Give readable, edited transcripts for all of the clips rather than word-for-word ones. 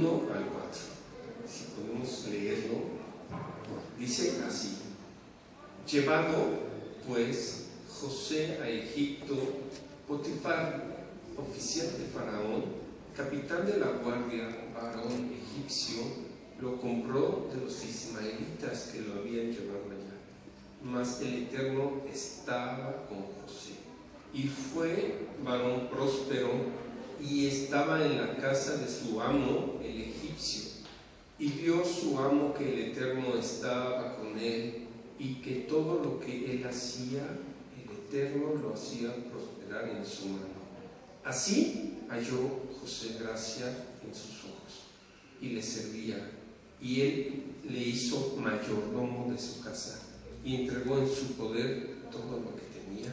1 al 4. Si podemos leerlo, dice así: llevado pues José a Egipto, Potifar, oficial de Faraón, capitán de la guardia, varón egipcio, lo compró de los ismaelitas que lo habían llevado allá. Mas el Eterno estaba con José, y fue varón próspero, y estaba en la casa de su amo, el egipcio. Y vio su amo que el Eterno estaba con él, y que todo lo que él hacía, el Eterno lo hacía prosperar en su mano. Así halló José gracia en sus ojos, y le servía, y él le hizo mayordomo de su casa, y entregó en su poder todo lo que tenía.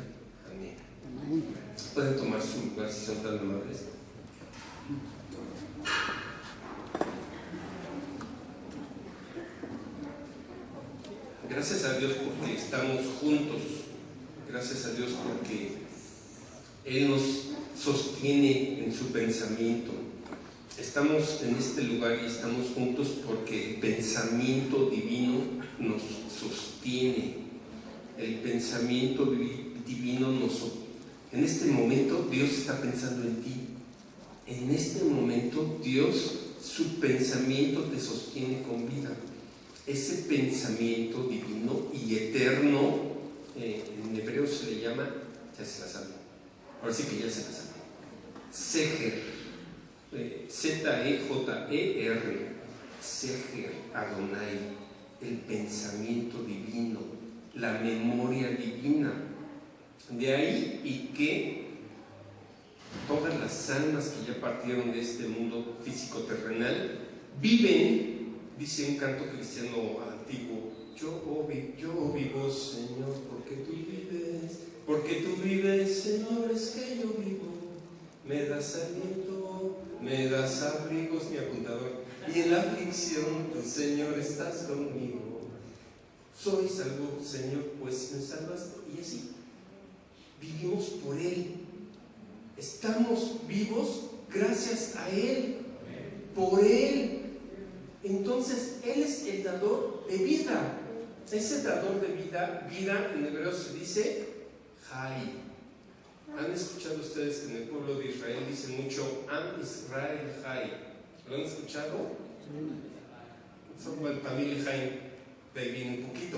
Amén. Pueden tomar su lugar si son tan amables. Gracias a Dios porque estamos juntos. Gracias a Dios porque Él nos sostiene en su pensamiento. Estamos en este lugar y estamos juntos porque el pensamiento divino nos sostiene. El pensamiento divino en este momento Dios está pensando en ti. En este momento Dios, su pensamiento te sostiene con vida. Ese pensamiento divino y eterno, en hebreo se le llama, ya se la sabe, ahora sí que ya se la sabe, Seher, Z-E-J-E-R, Seher Adonai, el pensamiento divino, la memoria divina. De ahí y que todas las almas que ya partieron de este mundo físico terrenal viven. Dice un canto cristiano antiguo: yo vivo, Señor, porque tú vives, Señor, es que yo vivo. Me das aliento, me das abrigos, mi apuntador, y en la aflicción, tu Señor, estás conmigo. Soy salvo, Señor, pues me salvaste. Y así, vivimos por Él. Estamos vivos gracias a Él, por Él. Entonces, Él es el dador de vida. Ese dador de vida en hebreo se dice Jai. ¿Han escuchado ustedes que en el pueblo de Israel dicen mucho Am Israel Jai? ¿Lo han escuchado? Son familia Jai, de ahí viene un poquito.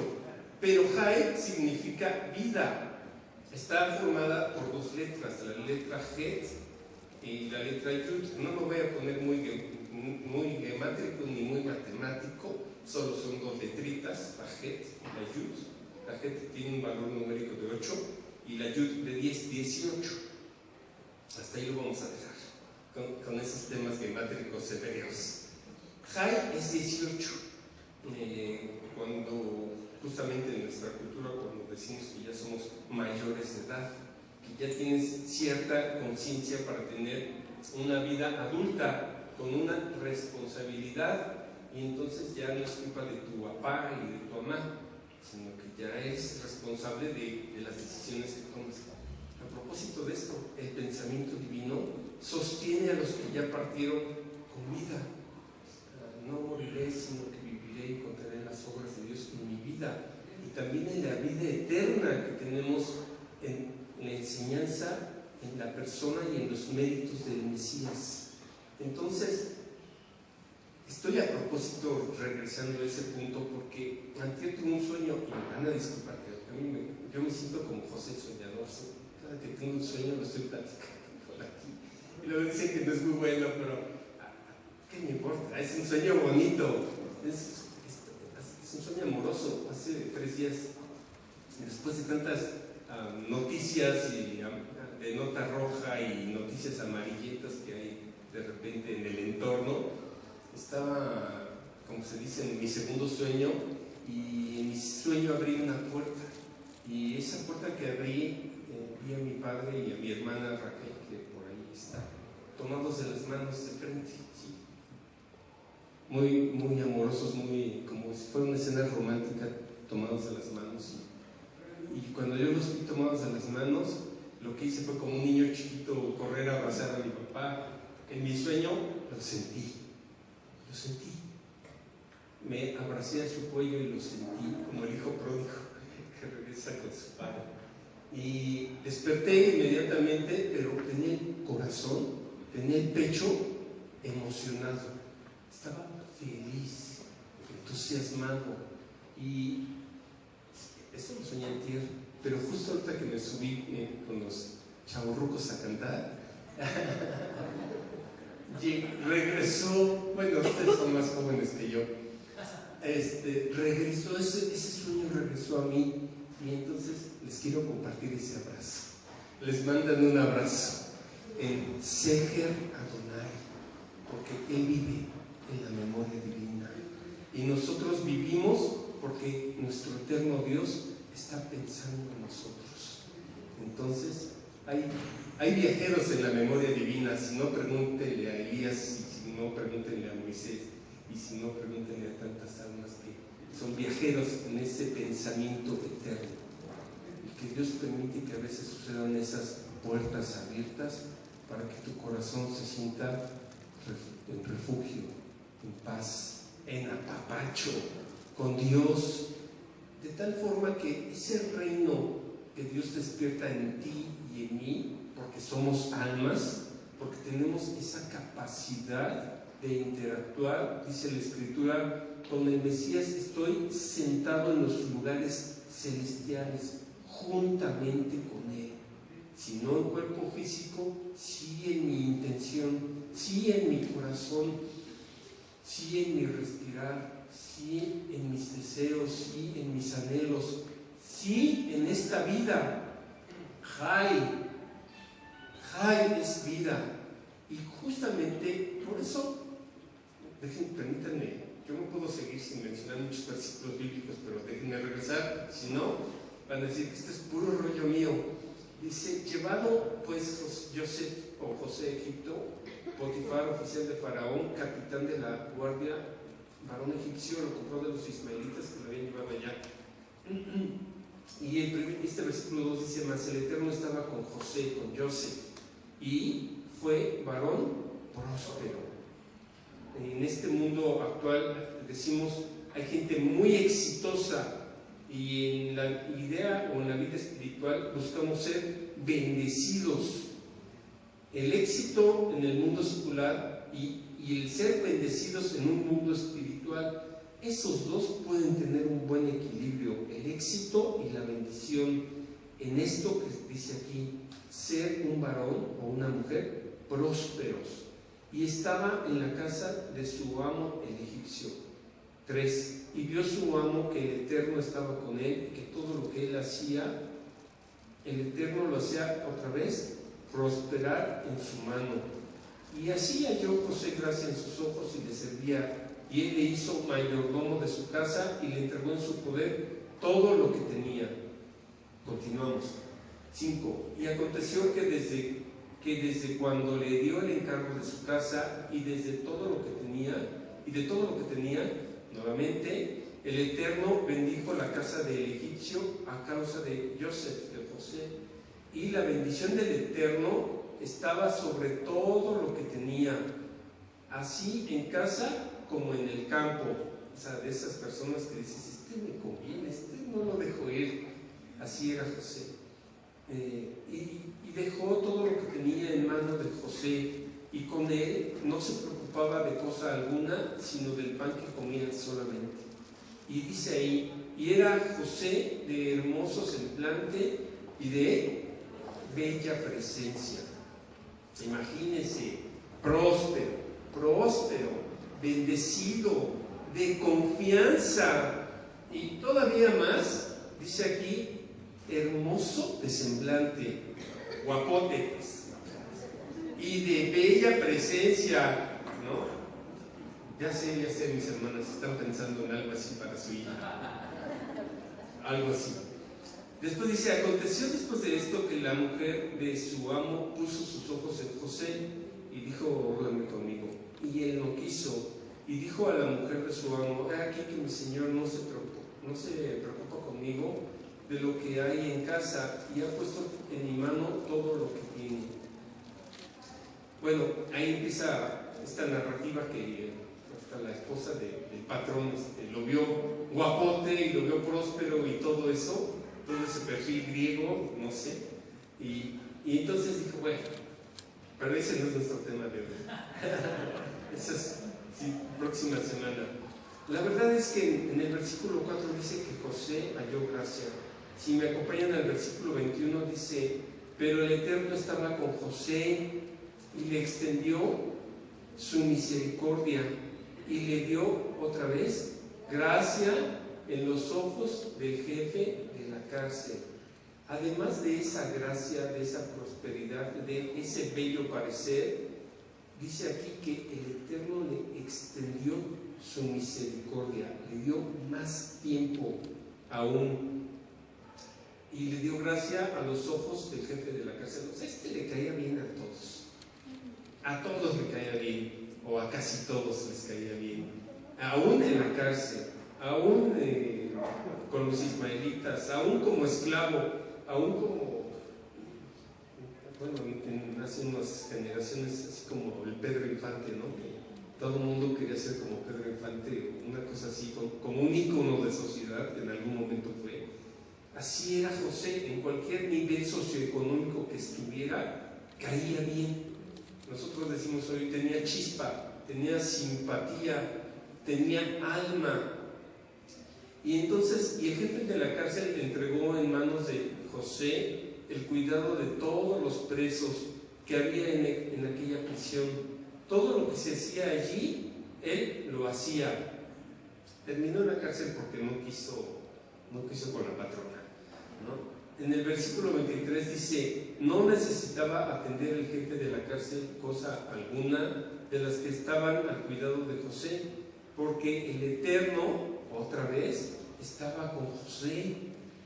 Pero Jai significa vida. Está formada por dos letras, la letra Het y la letra Yud. No lo voy a poner muy gemátrico ni muy matemático, solo son dos letritas, la Het y la Yud. La Het tiene un valor numérico de 8 y la Yud de 18. Hasta ahí lo vamos a dejar con esos temas gemátricos severos. Jai es 18. Cuando justamente en nuestra cultura, cuando decimos que ya somos mayores de edad, que ya tienes cierta conciencia para tener una vida adulta con una responsabilidad, y entonces ya no es culpa de tu papá y de tu mamá, sino que ya eres responsable de las decisiones que tomas. A propósito de esto, el pensamiento divino sostiene a los que ya partieron con vida. No moriré, sino que viviré y contaré las obras de Dios en mi vida, y también en la vida eterna que tenemos en la enseñanza, en la persona y en los méritos del Mesías. Entonces, estoy a propósito regresando a ese punto porque antes tuve un sueño, y me van a disculpar, que yo me siento como José el soñador. Cada que tengo un sueño lo estoy platicando por aquí, y luego dicen que no es muy bueno, pero ¿qué me importa? Es un sueño bonito, es un sueño amoroso. Hace 3 días, después de tantas noticias y de nota roja y noticias amarillentas que hay de repente en el entorno, estaba, como se dice, en mi segundo sueño, y en mi sueño abrí una puerta, y esa puerta que abrí, vi a mi padre y a mi hermana Raquel, que por ahí está, tomados de las manos de frente, ¿sí? Muy, muy amorosos, muy, como si fuera una escena romántica, tomados de las manos. Y cuando yo los vi tomados de las manos, lo que hice fue como un niño chiquito correr a abrazar a mi papá. En mi sueño lo sentí. Lo sentí. Me abracé a su cuello y lo sentí como el hijo pródigo que regresa con su padre. Y desperté inmediatamente, pero tenía el corazón, tenía el pecho emocionado. Estaba feliz, entusiasmado. Y eso lo soñé antier, pero justo ahorita que me subí con los chavorrucos a cantar, regresó, bueno, ustedes son más jóvenes que yo, regresó, ese sueño regresó a mí, y entonces les quiero compartir ese abrazo. Les mandan un abrazo en Seher Adonai, porque Él vive en la memoria divina, y nosotros vivimos porque nuestro eterno Dios está pensando en nosotros. Entonces, hay viajeros en la memoria divina. Si no, pregúntenle a Elías, y si no, pregúntenle a Moisés, y si no, pregúntenle a tantas almas que son viajeros en ese pensamiento eterno. Y que Dios permite que a veces sucedan esas puertas abiertas para que tu corazón se sienta en refugio, en paz, en apapacho con Dios, de tal forma que ese reino que Dios despierta en ti y en mí, porque somos almas, porque tenemos esa capacidad de interactuar, dice la Escritura, con el Mesías estoy sentado en los lugares celestiales, juntamente con Él. Si no en cuerpo físico, sí en mi intención, sí en mi corazón, sí en mi respirar, sí en mis deseos, sí en mis anhelos, sí en esta vida. Jai es vida. Y justamente por eso, permítanme, yo no puedo seguir sin mencionar muchos versículos bíblicos, pero déjenme regresar, si no, van a decir que esto es puro rollo mío. Dice, llevado pues José a Egipto, Potifar, oficial de Faraón, capitán de la guardia, varón egipcio, lo compró de los ismaelitas que lo habían llevado allá. Y este versículo 2 dice, mas el Eterno estaba con José, con Joseph, y fue varón próspero. En este mundo actual decimos, hay gente muy exitosa, y en la idea o en la vida espiritual buscamos ser bendecidos. El éxito en el mundo secular y el ser bendecidos en un mundo espiritual, esos dos pueden tener un buen equilibrio, el éxito y la bendición en esto que dice aquí, ser un varón o una mujer prósperos. Y estaba en la casa de su amo el egipcio. 3. Y vio su amo que el Eterno estaba con él y que todo lo que él hacía, el Eterno lo hacía otra vez prosperar en su mano. Y así halló José gracia en sus ojos y le servía, y él le hizo mayordomo de su casa y le entregó en su poder todo lo que tenía. Continuamos. 5. Y aconteció que desde cuando le dio el encargo de su casa y de todo lo que tenía, nuevamente el Eterno bendijo la casa del egipcio a causa de Joseph, de José, y la bendición del Eterno estaba sobre todo lo que tenía, así en casa como en el campo. O sea, de esas personas que dices, me conviene, no lo dejo ir. Así era José. Y dejó todo lo que tenía en manos de José, y con él no se preocupaba de cosa alguna, sino del pan que comía solamente. Y dice ahí, y era José de hermoso semblante y de bella presencia. Imagínense, próspero, bendecido, de confianza, y todavía más, dice aquí, hermoso de semblante, guapote, pues, y de bella presencia, ¿no? Ya sé, mis hermanas están pensando en algo así para su hija, algo así. Después dice, aconteció después de esto que la mujer de su amo puso sus ojos en José y dijo, duerme conmigo. Y él no quiso, y dijo a la mujer de su amo, he aquí que mi señor no se preocupa conmigo de lo que hay en casa, y ha puesto en mi mano todo lo que tiene. Bueno, ahí empieza esta narrativa que sea, la esposa del patrón, lo vio guapote y lo vio próspero y todo eso, todo ese perfil griego, no sé, y entonces dijo, bueno, pero ese no es nuestro tema de hoy. Esa es sí, próxima semana. La verdad es que en el versículo 4 dice que José halló gracia. Si me acompañan al versículo 21 dice, pero el Eterno estaba con José y le extendió su misericordia y le dio otra vez gracia en los ojos del jefe de la cárcel. Además de esa gracia, de esa prosperidad, de ese bello parecer, dice aquí que el Eterno le extendió su misericordia, le dio más tiempo aún y le dio gracia a los ojos del jefe de la cárcel. O sea, le caía bien a todos le caía bien, o a casi todos les caía bien, aún en la cárcel, aún con los ismaelitas, aún como esclavo, aún como, bueno, hace unas generaciones, así como el Pedro Infante, ¿no? Que todo el mundo quería ser como Pedro Infante, una cosa así, como un ícono de sociedad que en algún momento fue. Así era José, en cualquier nivel socioeconómico que estuviera, caía bien. Nosotros decimos hoy, tenía chispa, tenía simpatía, tenía alma. Y entonces, y el jefe de la cárcel le entregó en manos de José el cuidado de todos los presos que había en aquella prisión. Todo lo que se hacía allí, él lo hacía. Terminó en la cárcel porque no quiso con la patrona, ¿no? En el versículo 23 dice, no necesitaba atender el jefe de la cárcel cosa alguna de las que estaban al cuidado de José, porque el Eterno, otra vez, estaba con José,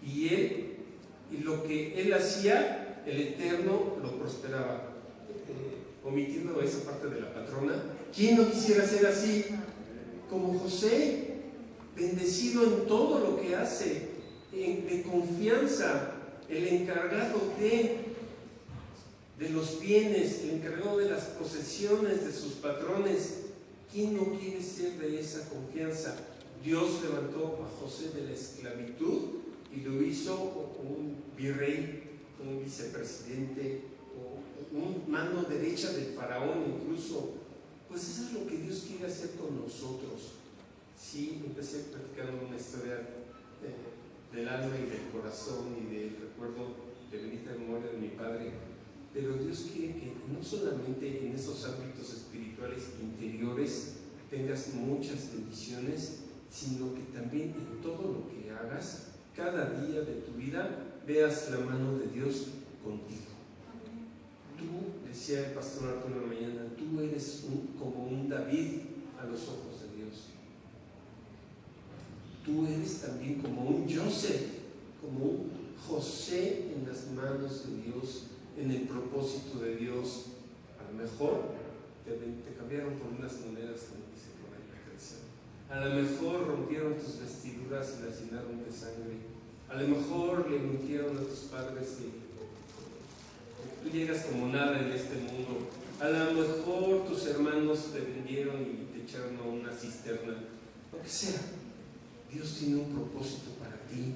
y lo que él hacía, el Eterno lo prosperaba. Omitiendo esa parte de la patrona, ¿quién no quisiera ser así como José? Bendecido en todo lo que hace, de confianza, el encargado de los bienes, el encargado de las posesiones de sus patrones. ¿Quién no quiere ser de esa confianza? Dios levantó a José de la esclavitud y lo hizo un virrey, un vicepresidente, o un mano derecha del faraón incluso. Pues eso es lo que Dios quiere hacer con nosotros. Sí, empecé platicando una historia del alma y del corazón y del recuerdo de bendita memoria de mi padre, pero Dios quiere que no solamente en esos ámbitos espirituales interiores tengas muchas bendiciones, sino que también en todo lo que hagas, cada día de tu vida, veas la mano de Dios contigo. Tú, decía el pastor Arturo en la mañana, tú eres como un David a los ojos de Dios. Tú eres también como un Joseph, como un José en las manos de Dios, en el propósito de Dios. A lo mejor te cambiaron por unas monedas, como dice por ahí la canción. A lo mejor rompieron tus vestiduras y las llenaron de sangre. A lo mejor le mintieron a tus padres y tú llegas como nada en este mundo. A lo mejor tus hermanos te vendieron y te echaron a una cisterna. Lo que sea, Dios tiene un propósito para ti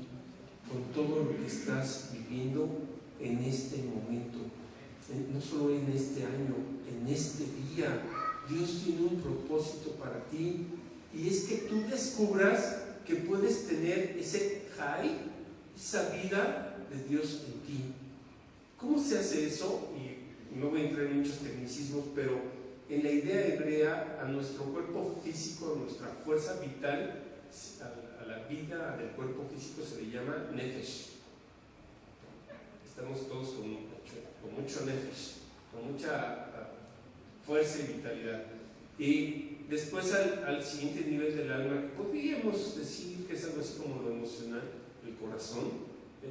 con todo lo que estás viviendo en este momento, no solo en este año, en este día. Dios tiene un propósito para ti, y es que tú descubras que puedes tener ese high, esa vida de Dios en ti. ¿Cómo se hace eso? Y no voy a entrar en muchos tecnicismos, pero en la idea hebrea, a nuestro cuerpo físico, a nuestra fuerza vital, a la vida del cuerpo físico se le llama nefesh. Estamos todos con mucho nefesh, con mucha fuerza y vitalidad. Y después al siguiente nivel del alma, que podríamos decir que es algo así como lo emocional, el corazón,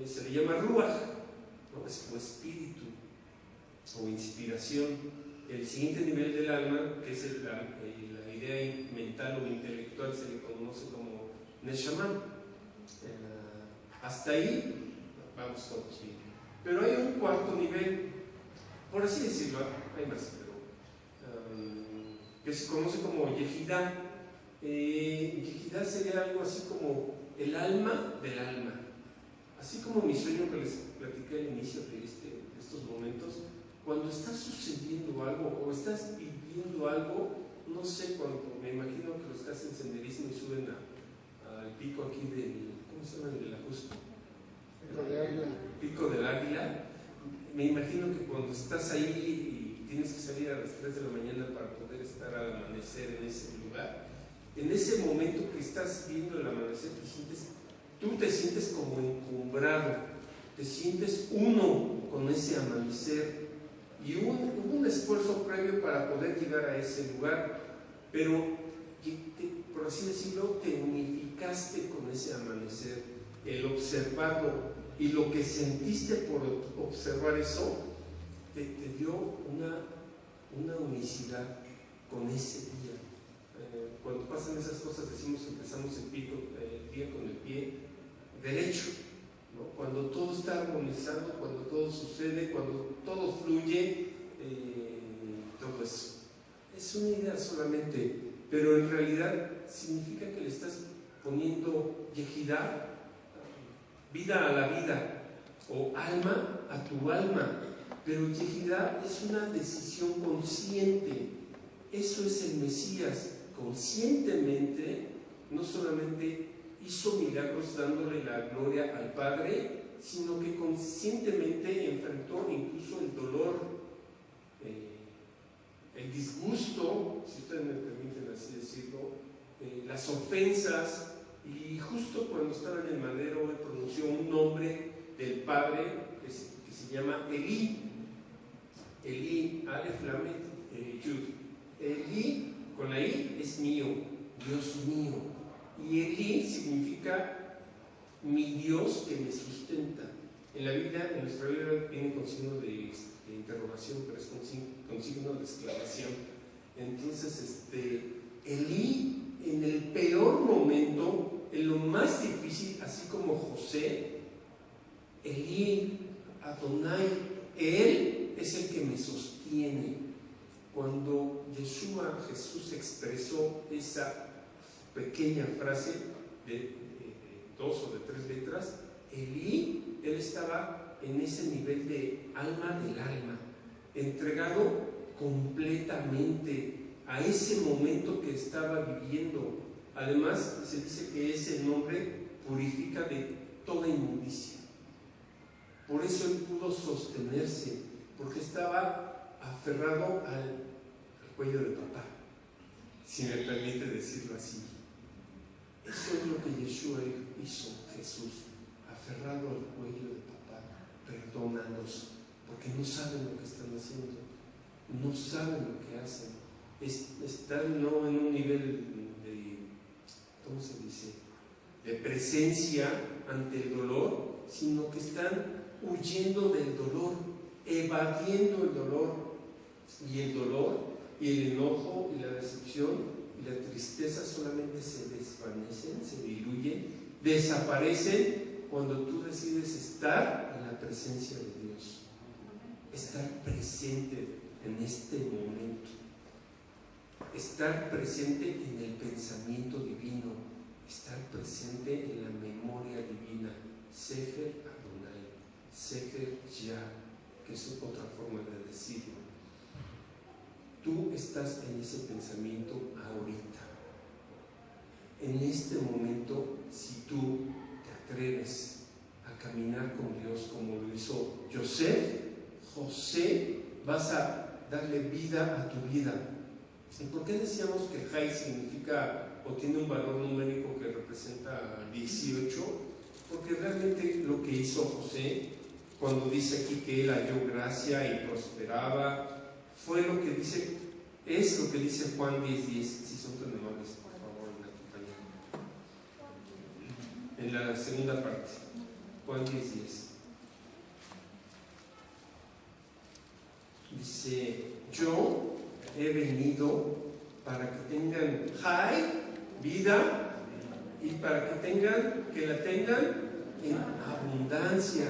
se le llama ruach, ¿no? Es como espíritu o inspiración. El siguiente nivel del alma, que es la idea mental o intelectual, se le conoce como Neshama. Hasta ahí vamos todos bien. Pero hay un cuarto nivel, por así decirlo, hay más, pero que se conoce como Yehidá, Yehidá sería algo así como el alma del alma. Así como mi sueño que les platiqué al inicio de estos momentos, cuando está sucediendo algo o estás viviendo algo, no sé, cuando me imagino que los que hacen senderismo y suben al pico aquí del, ¿cómo se llama? Del Ajusco. Pico del Águila. Me imagino que cuando estás ahí y tienes que salir a las 3 de la mañana para poder estar al amanecer en ese lugar, en ese momento que estás viendo el amanecer, tú te sientes como encumbrado, te sientes uno con ese amanecer, y hubo un esfuerzo previo para poder llegar a ese lugar, pero por así decirlo, te unificaste con ese amanecer, el observarlo, y lo que sentiste por observar eso te dio una unicidad con ese día. Cuando pasan esas cosas decimos que empezamos el día con el pie derecho, ¿no? Cuando todo está armonizado, cuando todo sucede, cuando todo fluye, todo eso. Es una idea solamente, pero en realidad significa que le estás poniendo Yehidá, vida a la vida, o alma a tu alma, pero Yehidá es una decisión consciente. Eso es el Mesías. Conscientemente, no solamente hizo milagros dándole la gloria al Padre, sino que conscientemente enfrentó incluso el dolor, el disgusto, si ustedes me permiten así decirlo, las ofensas, y justo cuando estaba en el madero él pronunció un nombre del Padre que se llama Elí. Elí, Aleph, Lamed, Yud. Elí con la I es mío, Dios mío. Y Elí significa mi Dios que me sustenta. En la Biblia, en nuestra Biblia viene con signo de interrogación, pero es con signo de exclamación. Entonces, Elí, en el peor momento, en lo más difícil, así como José, Elí, Adonai, Él es el que me sostiene. Cuando Jesús expresó esa pequeña frase de 2 o de 3 letras, Elí, él estaba en ese nivel de alma del alma, entregado completamente a ese momento que estaba viviendo. Además, se dice que ese nombre purifica de toda inmundicia. Por eso él pudo sostenerse, porque estaba aferrado al cuello de papá, si me permite decirlo así. Eso es lo que Yeshua hizo, Jesús, aferrado al cuello de papá, perdónanos, porque no saben lo que están haciendo, no saben lo que hacen. Están no en un nivel de, ¿cómo se dice?, de presencia ante el dolor, sino que están huyendo del dolor, evadiendo el dolor, y el dolor y el enojo y la decepción y la tristeza solamente se desvanecen, se diluyen, desaparecen cuando tú decides estar en la presencia de Dios, estar presente en este momento, estar presente en el pensamiento divino, estar presente en la memoria divina, Sefer Adonai, Sefer Yah, que es otra forma de decirlo. Tú estás en ese pensamiento ahorita. En este momento, si tú te atreves a caminar con Dios como lo hizo José, vas a darle vida a tu vida. ¿Y por qué decíamos que Jai significa o tiene un valor numérico que representa 18? Porque realmente lo que hizo José, cuando dice aquí que él halló gracia y prosperaba, fue lo que dice, es lo que dice Juan 10:10, si son tan amables, por favor, en la segunda parte, Juan 10:10. Dice, yo he venido para que tengan vida, y para que la tengan en abundancia,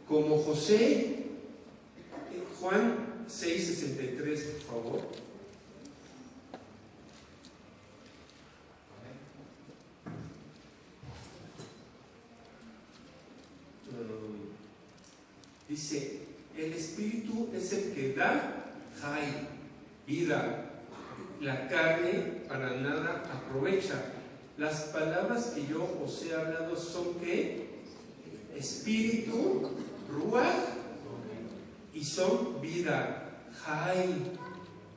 como José. Juan 6:63, por favor. Dice, el Espíritu es el que da vida. La carne para nada aprovecha. Las palabras que yo os he hablado son ¿qué? Espíritu, ruach, y son vida,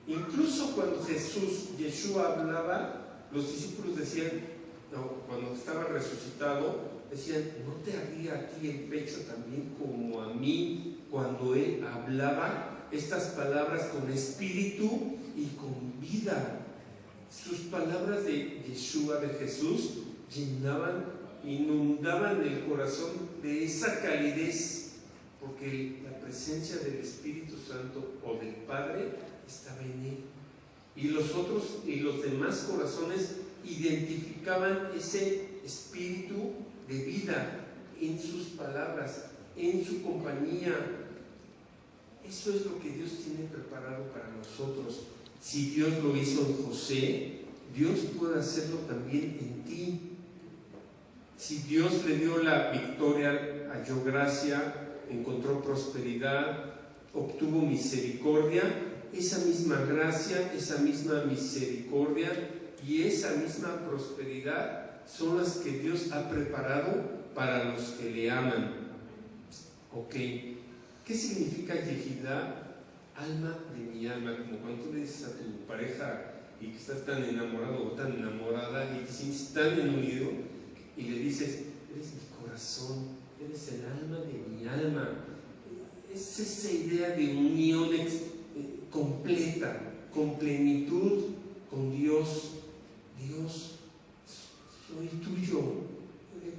Incluso cuando Yeshua hablaba, los discípulos decían, no, cuando estaba resucitado, decían, ¿no te ardía a ti el pecho también como a mí cuando él hablaba estas palabras con espíritu y con vida? Sus palabras de Yeshua, de Jesús, inundaban el corazón de esa calidez, porque la presencia del Espíritu Santo o del Padre estaba en él. Y los demás corazones identificaban ese espíritu de vida en sus palabras, en su compañía. Eso es lo que Dios tiene preparado para nosotros. Si Dios lo hizo en José, Dios puede hacerlo también en ti. Si Dios le dio la victoria, halló gracia, encontró prosperidad, obtuvo misericordia, esa misma gracia, esa misma misericordia y esa misma prosperidad son las que Dios ha preparado para los que le aman. Ok, ¿qué significa Yehidá? Alma de mi alma. Como cuando tú le dices a tu pareja y que estás tan enamorado o tan enamorada y te sientes tan unido y le dices, eres mi corazón, eres el alma de mi alma. Es esa idea de unión completa, con plenitud con Dios. Dios, soy tuyo,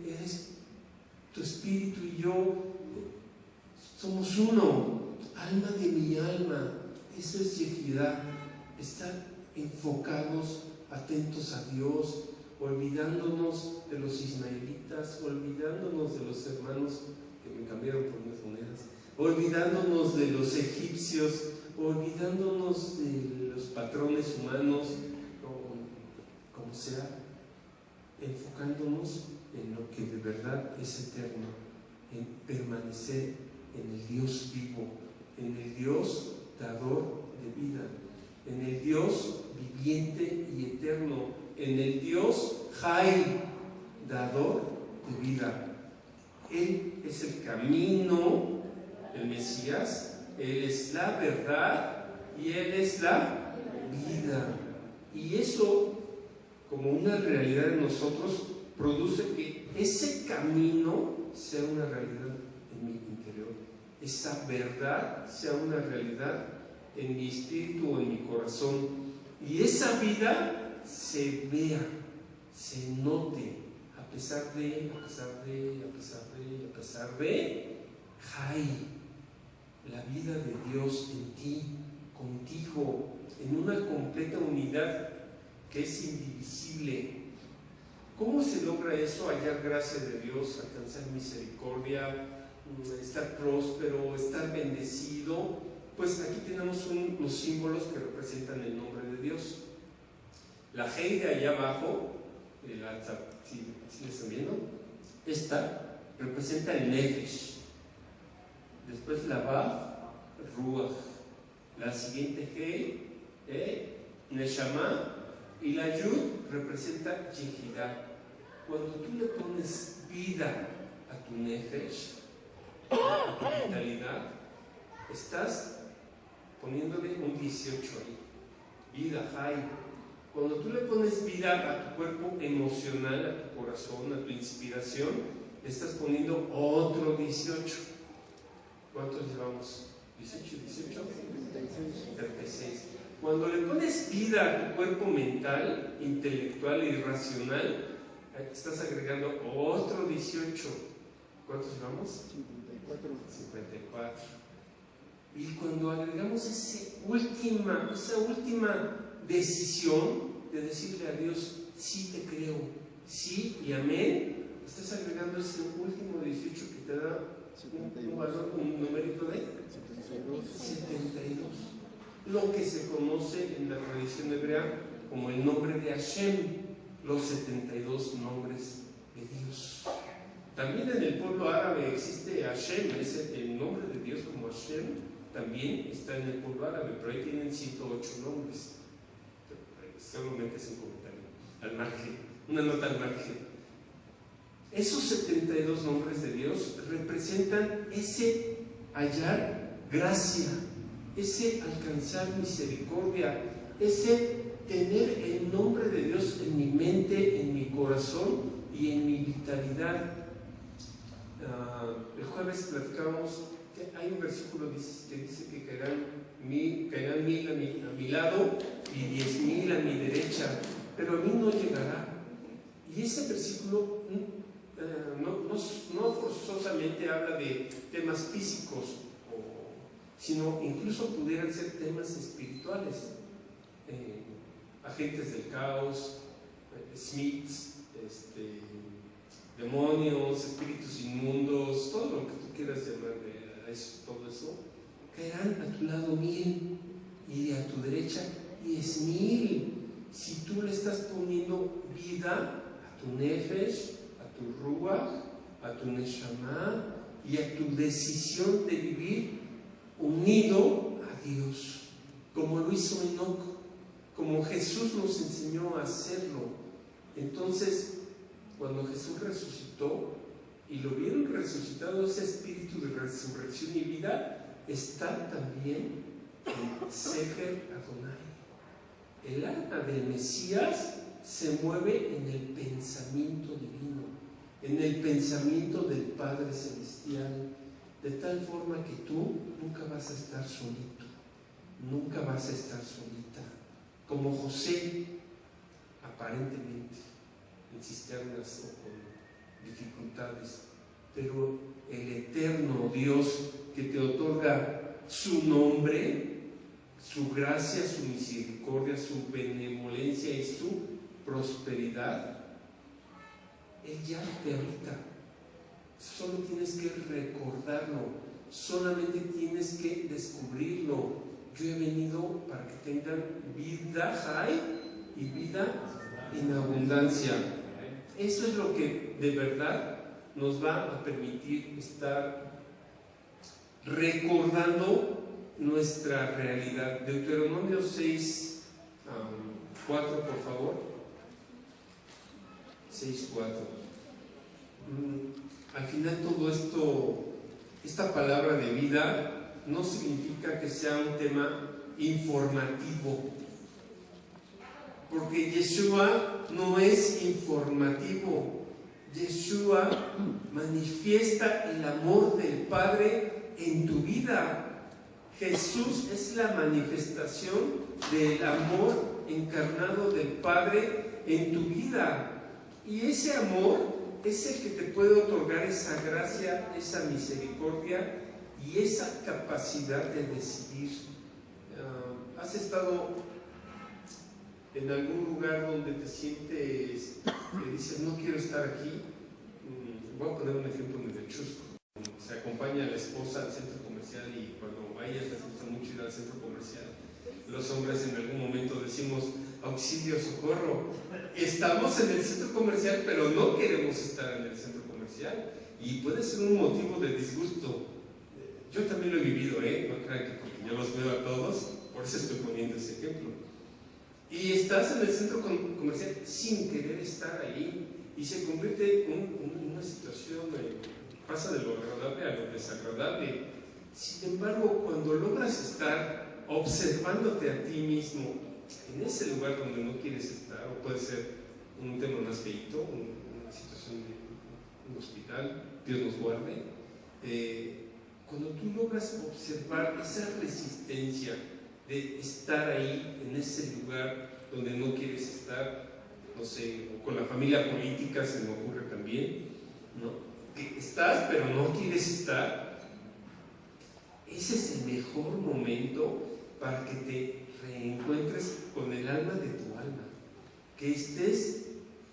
eres tu espíritu y yo, somos uno, alma de mi alma. Eso es Yehidá, estar enfocados, atentos a Dios, olvidándonos de los ismaelitas, olvidándonos de los hermanos que me cambiaron por unas monedas, olvidándonos de los egipcios, olvidándonos de los patrones humanos, como sea, enfocándonos en lo que de verdad es eterno, en permanecer en el Dios vivo, en el Dios dador de vida, en el Dios viviente y eterno, en el Dios dador de vida. Él es el camino, el Mesías, Él es la verdad y Él es la vida. Y eso, como una realidad en nosotros, produce que ese camino sea una realidad en mi interior, esa verdad sea una realidad en mi espíritu o en mi corazón, y esa vida se vea, se note, a pesar de la vida de Dios en ti, contigo, en una completa unidad que es indivisible. ¿Cómo se logra eso? Hallar gracia de Dios, alcanzar misericordia, estar próspero, estar bendecido. Pues aquí tenemos unos símbolos que representan el nombre de Dios. La Hei de allá abajo, ¿sí le están viendo? Esta representa el Nefesh. Después la Vav, Ruach. La siguiente Hei, Neshama. Y la Yud representa Yehidá. Cuando tú le pones vida a tu Nefesh, a tu vitalidad, estás poniéndole un 18 ahí. Vida, Cuando tú le pones vida a tu cuerpo emocional, a tu corazón, a tu inspiración, le estás poniendo otro 18. ¿Cuántos llevamos? ¿18? 36. Cuando le pones vida a tu cuerpo mental, intelectual y racional, estás agregando otro 18. ¿Cuántos llevamos? 54. Y cuando agregamos esa última decisión de decirle a Dios, sí te creo, sí y amén, estás agregando ese último 18 que te da un valor, un numerito de 72. Lo que se conoce en la tradición hebrea como el nombre de Hashem, los 72 nombres de Dios. También en el pueblo árabe existe Hashem, es el nombre de Dios como Hashem, también está en el pueblo árabe, pero ahí tienen 108 nombres. Solamente es un comentario al margen, una nota al margen. Esos 72 nombres de Dios representan ese hallar gracia, ese alcanzar misericordia, ese tener el nombre de Dios en mi mente, en mi corazón y en mi vitalidad. El jueves platicábamos que hay un versículo que dice que caerán mil a mi lado y 10,000 a mi derecha, pero a mí no llegará. Y ese versículo no forzosamente habla de temas físicos, sino incluso pudieran ser temas espirituales. Agentes del caos, Smiths, demonios, espíritus inmundos, todo lo que tú quieras llamar a eso, todo eso, caerán a tu lado 1,000 y a tu derecha 10,000. Si tú le estás poniendo vida a tu nefesh, a tu ruach, a tu neshama y a tu decisión de vivir unido a Dios, como lo hizo Enoc, como Jesús nos enseñó a hacerlo. Entonces, cuando Jesús resucitó y lo vieron resucitado, ese espíritu de resurrección y vida está también en Sefer Adonai. El alma del Mesías se mueve en el pensamiento divino, en el pensamiento del Padre Celestial, de tal forma que tú nunca vas a estar solito, nunca vas a estar solita, como José, aparentemente, en cisternas o con dificultades, pero el eterno Dios que te otorga su nombre, su gracia, su misericordia, su benevolencia y su prosperidad, Él ya te habita. Solo tienes que recordarlo, solamente tienes que descubrirlo. Yo he venido para que tengan vida high y vida en abundancia. Eso es lo que de verdad nos va a permitir estar recordando nuestra realidad. Deuteronomio 6, 4, por favor. 6, 4. Al final todo esto, esta palabra de vida, no significa que sea un tema informativo, porque Yeshua no es informativo. Yeshua manifiesta el amor del Padre en tu vida. Jesús es la manifestación del amor encarnado del Padre en tu vida. Y ese amor es el que te puede otorgar esa gracia, esa misericordia y esa capacidad de decidir. ¿Has estado en algún lugar donde te sientes, que dices, no quiero estar aquí? Voy a poner un ejemplo medio chusco. Se acompaña a la esposa al centro comercial y cuando a ellas les gusta mucho ir al centro comercial, los hombres en algún momento decimos, auxilio, socorro, estamos en el centro comercial pero no queremos estar en el centro comercial, y puede ser un motivo de disgusto. Yo también lo he vivido, no crean que porque yo los veo a todos, por eso estoy poniendo ese ejemplo. Y estás en el centro comercial sin querer estar ahí y se convierte en una situación, pasa de lo agradable a lo desagradable. Sin embargo, cuando logras estar observándote a ti mismo en ese lugar donde no quieres estar, o puede ser un tema más feito, una situación de un hospital, Dios nos guarde, cuando tú logras observar esa resistencia de estar ahí en ese lugar donde no quieres estar, no sé, o con la familia política se me ocurre también, ¿no? Que estás pero no quieres estar, ese es el mejor momento para que te reencuentres con el alma de tu alma, que estés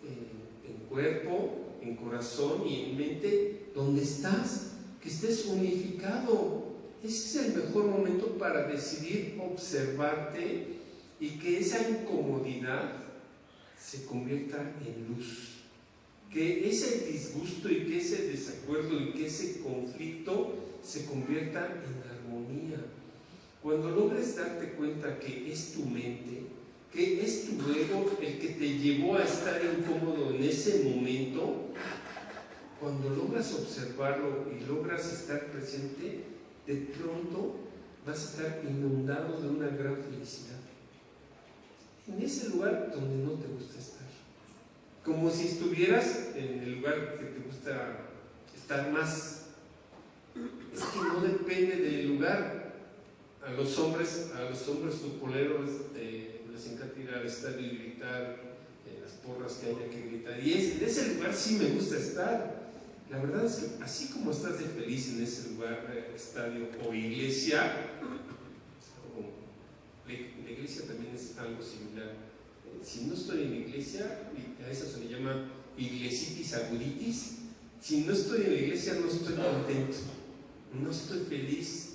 en cuerpo, en corazón y en mente donde estás, que estés unificado. Ese es el mejor momento para decidir observarte y que esa incomodidad se convierta en luz, que ese disgusto y que ese que ese conflicto se convierta en armonía. Cuando logres darte cuenta que es tu mente, que es tu ego el que te llevó a estar incómodo en ese momento, cuando logras observarlo y logras estar presente, de pronto vas a estar inundado de una gran felicidad. En ese lugar donde no te gusta estar. Como si estuvieras en el lugar que te gusta estar más. Es que no depende del lugar. A los hombres futboleros les encanta ir al estadio y gritar las porras que haya que gritar. Y en ese lugar sí me gusta estar. La verdad es que así como estás de feliz en ese lugar, estadio o iglesia, la iglesia también es algo similar. Si no estoy en la iglesia, a eso se le llama iglesitis aguditis. Si no estoy en la iglesia, no estoy contento, no estoy feliz.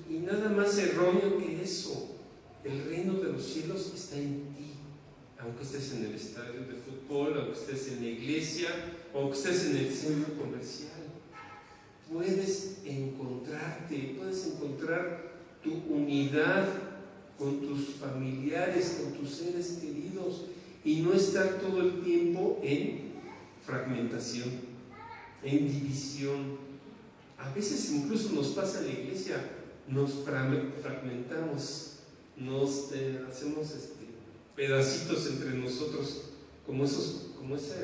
Y nada más erróneo que eso. El reino de los cielos está en ti. Aunque estés en el estadio de fútbol, aunque estés en la iglesia, aunque estés en el centro comercial, puedes encontrarte, puedes encontrar tu unidad con tus familiares, con tus seres queridos, y no estar todo el tiempo en fragmentación, en división. A veces incluso nos pasa en la iglesia, nos fragmentamos, nos hacemos pedacitos entre nosotros, como ese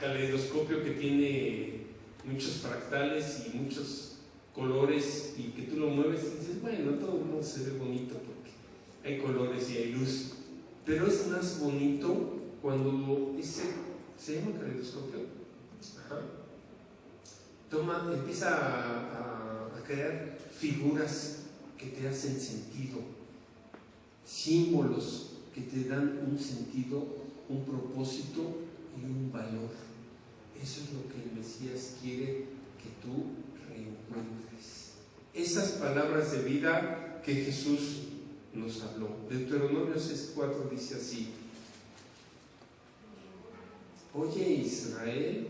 caleidoscopio que tiene muchos fractales y muchos colores, y que tú lo mueves y dices, bueno, todo el mundo se ve bonito porque hay colores y hay luz, pero es más bonito cuando ¿se llama caleidoscopio? Ajá. Empieza a crear figuras que te hacen sentido, símbolos que te dan un sentido, un propósito y un valor. Eso es lo que el Mesías quiere que tú reencuentres. Esas palabras de vida que Jesús nos habló. Deuteronomio 6:4 dice así: Oye Israel,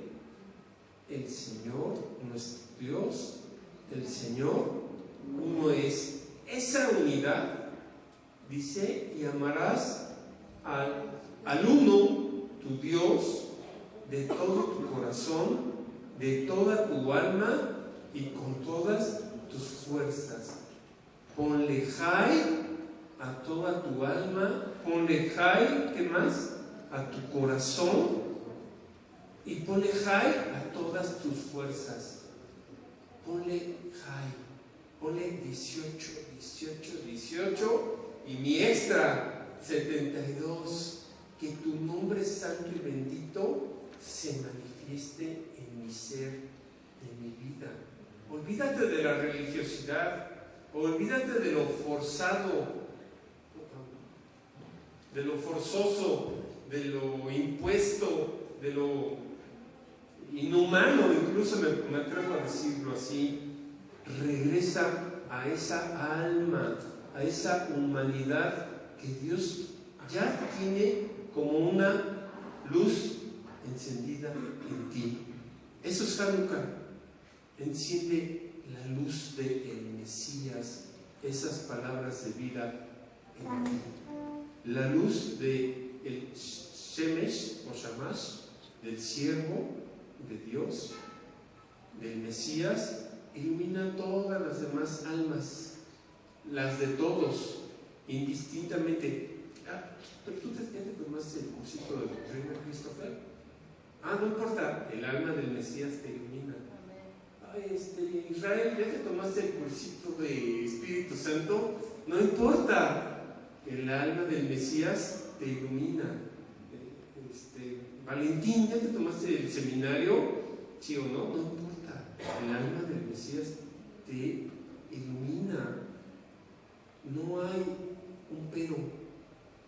el Señor, nuestro Dios, el Señor, uno es. Esa unidad, dice, y amarás al uno, tu Dios, de todo tu corazón, de toda tu alma y con todas tus fuerzas. Ponle jai a toda tu alma, ponle jai, ¿qué más? A tu corazón, y ponle jai a todas tus fuerzas. Ponle jai, ponle 18, y mi extra 72. Que tu nombre santo y bendito se manifieste en mi ser, en mi vida. Olvídate de la religiosidad, olvídate de lo forzado, de lo forzoso, de lo impuesto, de lo inhumano, incluso me atrevo a decirlo así. Regresa a esa alma, a esa humanidad que Dios ya tiene como una luz encendida en ti. Eso es Hanukkah. Enciende la luz del Mesías, esas palabras de vida en ti. La luz del Shemesh o Shamash, del siervo de Dios, del Mesías, ilumina todas las demás almas, las de todos, indistintamente. Pero tú ya te tomaste el cursito del Reina Christopher. No importa, el alma del Mesías te ilumina. Israel, ya te tomaste el cursito de Espíritu Santo. No importa, el alma del Mesías te ilumina. Valentín, ya te tomaste el seminario, ¿sí o no? No importa, el alma del Mesías te ilumina. No hay un pero.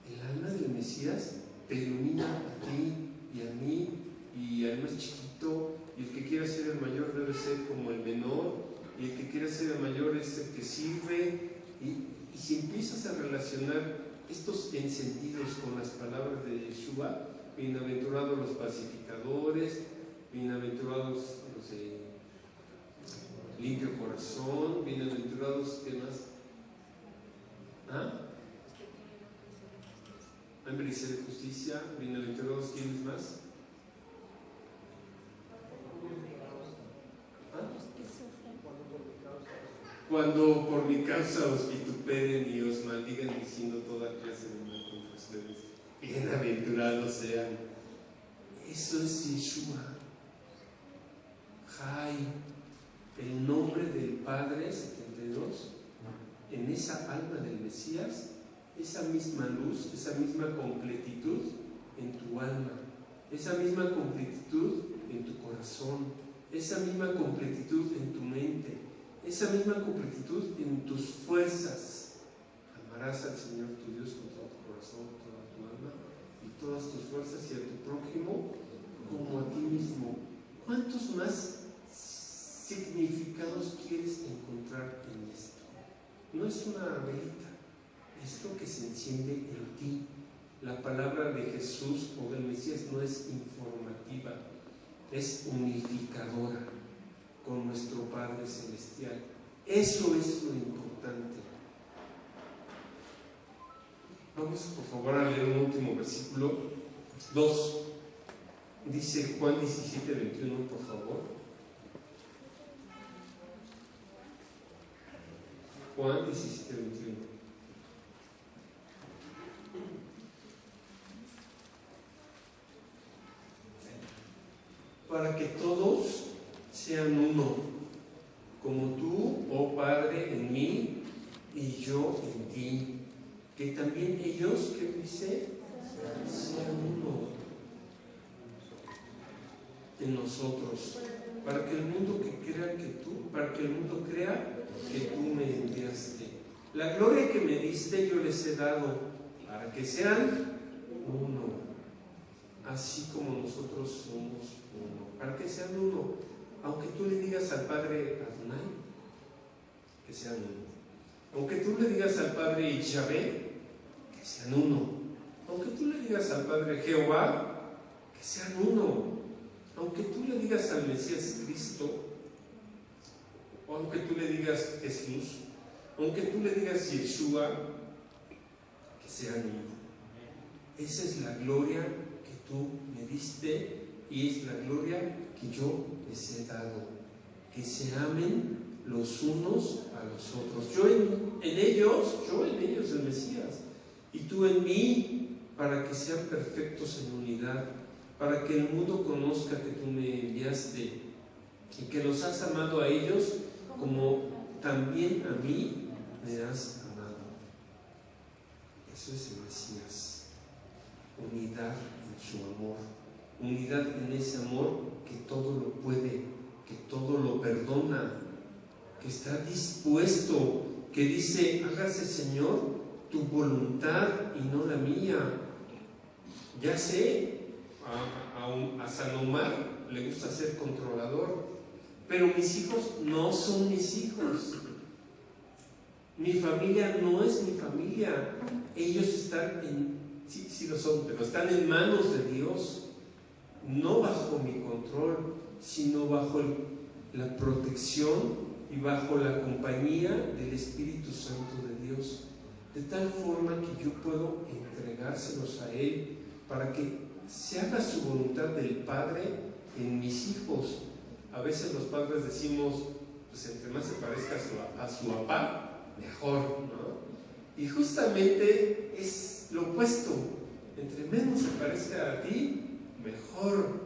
El alma del Mesías te ilumina a ti y a mí y al más chiquito, y el que quiera ser el mayor debe ser como el menor, y el que quiera ser el mayor es el que sirve. Y si empiezas a relacionar estos encendidos con las palabras de Yeshua, bienaventurados los pacificadores, bienaventurados los limpio corazón, bienaventurados, ¿qué más? ¿Ah? Hambre y sed de justicia, bienaventurados, ¿quiénes más? ¿Ah? Cuando por mi causa os vituperen y os maldigan diciendo toda clase de mal contra ustedes, bienaventurados sean. Eso es Yeshua. Jai, el nombre del Padre 72, en esa alma del Mesías, esa misma luz, esa misma completitud en tu alma, esa misma completitud en tu corazón, esa misma completitud en tu mente, esa misma completitud en tus fuerzas. Amarás al Señor tu Dios con todo tu corazón, toda tu alma y todas tus fuerzas, y a tu prójimo como a ti mismo. ¿Cuántos más significados quieres encontrar en esto? No es una velita, es lo que se enciende en ti. La palabra de Jesús o del Mesías no es informativa, es unificadora con nuestro Padre Celestial. Eso es lo importante. Vamos por favor a leer un último versículo 2. Dice Juan 17, 21, por favor. Juan 17, 21. Para que todos sean uno, como tú, oh Padre, en mí y yo en ti, que también ellos, ¿qué dice? Sean uno en nosotros, para que el mundo crea que tú me enviaste. La gloria que me diste yo les he dado, para que sean uno, así como nosotros somos uno, para que sean uno. Aunque tú le digas al Padre Adonai, que sean uno. Aunque tú le digas al Padre Yahvé, que sean uno. Aunque tú le digas al Padre Jehová, que sean uno. Aunque tú le digas al Mesías Cristo, o aunque tú le digas Jesús, aunque tú le digas Yeshua, que sean uno. Esa es la gloria que tú me diste y es la gloria que yo les he dado, que se amen los unos a los otros. Yo en ellos el Mesías, y tú en mí, para que sean perfectos en unidad, para que el mundo conozca que tú me enviaste y que los has amado a ellos como también a mí me has amado. Eso es el Mesías. Unidad en su amor, unidad en ese amor que todo lo puede, que todo lo perdona, que está dispuesto, que dice: hágase, Señor, tu voluntad y no la mía. Ya sé, a Salomar le gusta ser controlador, pero mis hijos no son mis hijos. Mi familia no es mi familia. Ellos están sí lo son, pero están en manos de Dios, no bajo mi control, sino bajo la protección y bajo la compañía del Espíritu Santo de Dios, de tal forma que yo puedo entregárselos a Él para que se haga su voluntad del Padre en mis hijos. A veces los padres decimos, pues entre más se parezca a su papá, mejor, ¿no? Y justamente es lo opuesto. Entre menos se parezca a ti, mejor.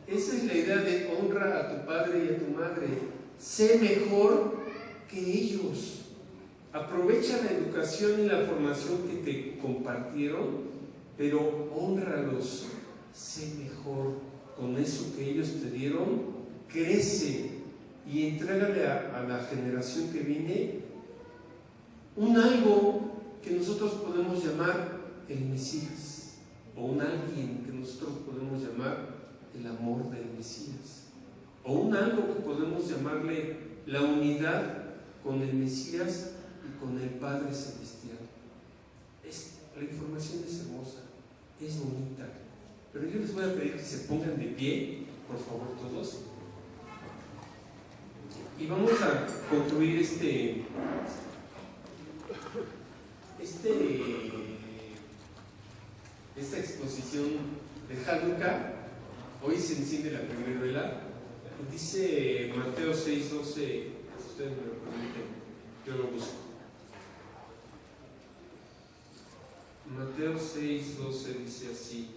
Esa es la idea de honra a tu padre y a tu madre. Sé mejor que ellos. Aprovecha la educación y la formación que te compartieron, pero hónralos. Sé mejor con eso que ellos te dieron. Crece y entrégale a la generación que viene un algo que nosotros podemos llamar el Mesías, o un alguien que nosotros podemos llamar el amor del Mesías, o un algo que podemos llamarle la unidad con el Mesías y con el Padre Celestial. La información es hermosa, es bonita, pero yo les voy a pedir que se pongan de pie, por favor, todos. Y Y vamos a concluir esta exposición de Hanukkah. Hoy se enciende la primera vela. Dice Mateo 6:12, si ustedes me lo permiten, yo lo busco. Mateo 6:12 dice así: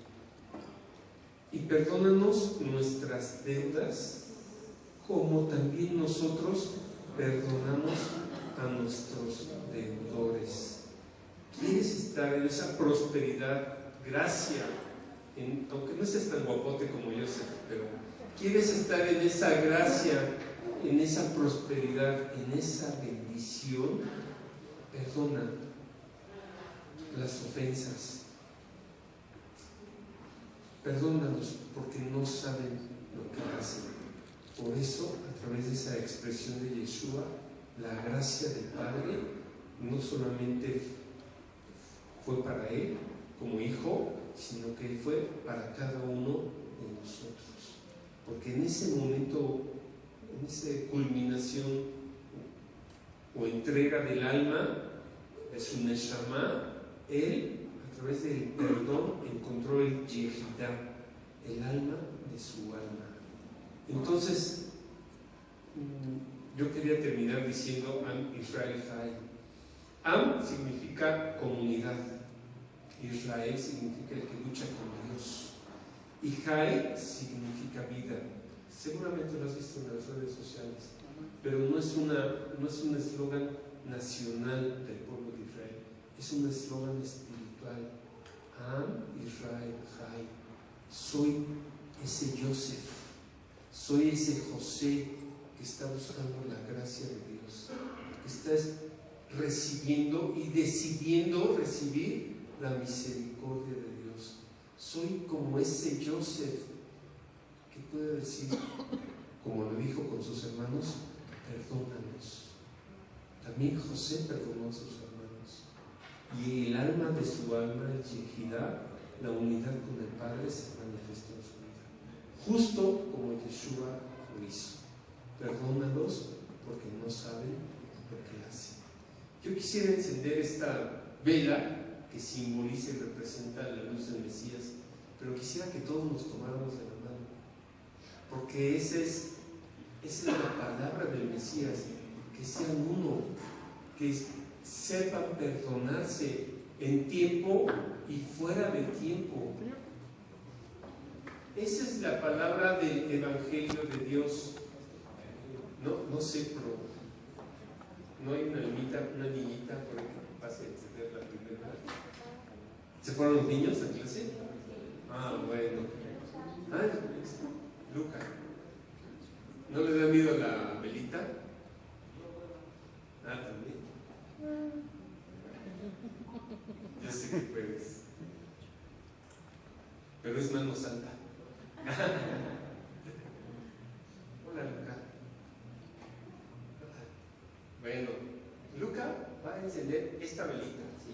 y perdónanos nuestras deudas, como también nosotros perdonamos a nuestros deudores. ¿Quieres estar en esa prosperidad, gracia? Aunque no seas tan guapote como yo sé, pero ¿quieres estar en esa gracia, en esa prosperidad, en esa bendición? Perdona las ofensas. Perdónalos porque no saben lo que hacen. Por eso, a través de esa expresión de Yeshua, la gracia del Padre no solamente fue para Él como hijo, sino que fue para cada uno de nosotros. Porque en ese momento, en esa culminación o entrega del alma, de su Neshama, Él, a través del perdón, encontró el Yehidah, el alma de su alma. Entonces, yo quería terminar diciendo Am Israel Chai. Am significa comunidad. Israel significa el que lucha con Dios. Y Chai significa vida. Seguramente lo has visto en las redes sociales, pero no es un eslogan nacional del pueblo de Israel, es un eslogan espiritual. Am Israel Chai. Soy ese Yosef, soy ese José que está buscando la gracia de Dios, que está recibiendo y decidiendo recibir la misericordia de Dios. Soy como ese Yosef que puede decir, como lo dijo con sus hermanos, perdónanos. También José perdonó a sus hermanos. Y el alma de su alma, el Yehidah, la unidad con el Padre, se manifestó en su vida. Justo como Yeshua lo hizo. Perdónalos porque no saben lo que hacen. Yo quisiera encender esta vela que simboliza y representa la luz del Mesías, pero quisiera que todos nos tomáramos de la mano, porque esa es la palabra del Mesías, que sean uno, que sepan perdonarse en tiempo y fuera de tiempo. Esa es la palabra del Evangelio de Dios. No sé, pero no hay una niñita por ahí que pase a encender la primera. ¿Se fueron los niños a clase? Ah, bueno. Luca. ¿No le da miedo la velita? También. Yo sé que puedes. Pero es mano santa. Hola, Luca. Bueno, Luca va a encender esta velita, ¿sí?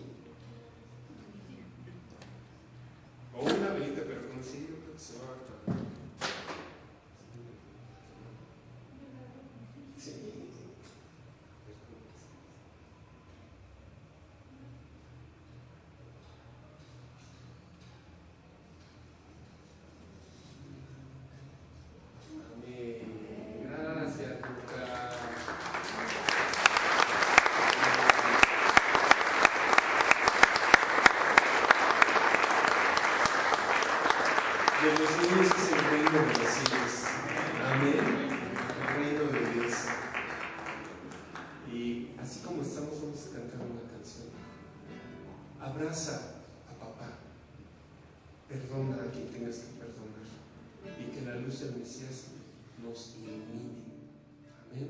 O una velita, pero con sí, yo creo que se va a... Sí. Amén. Gracias, Luca. De los niños es el reino de los cielos. Amén. El reino de Dios. Y así como estamos, vamos a cantar una canción. Abraza a papá. Perdona a quien tengas que perdonar. Y que la luz del Mesías nos ilumine. Amén.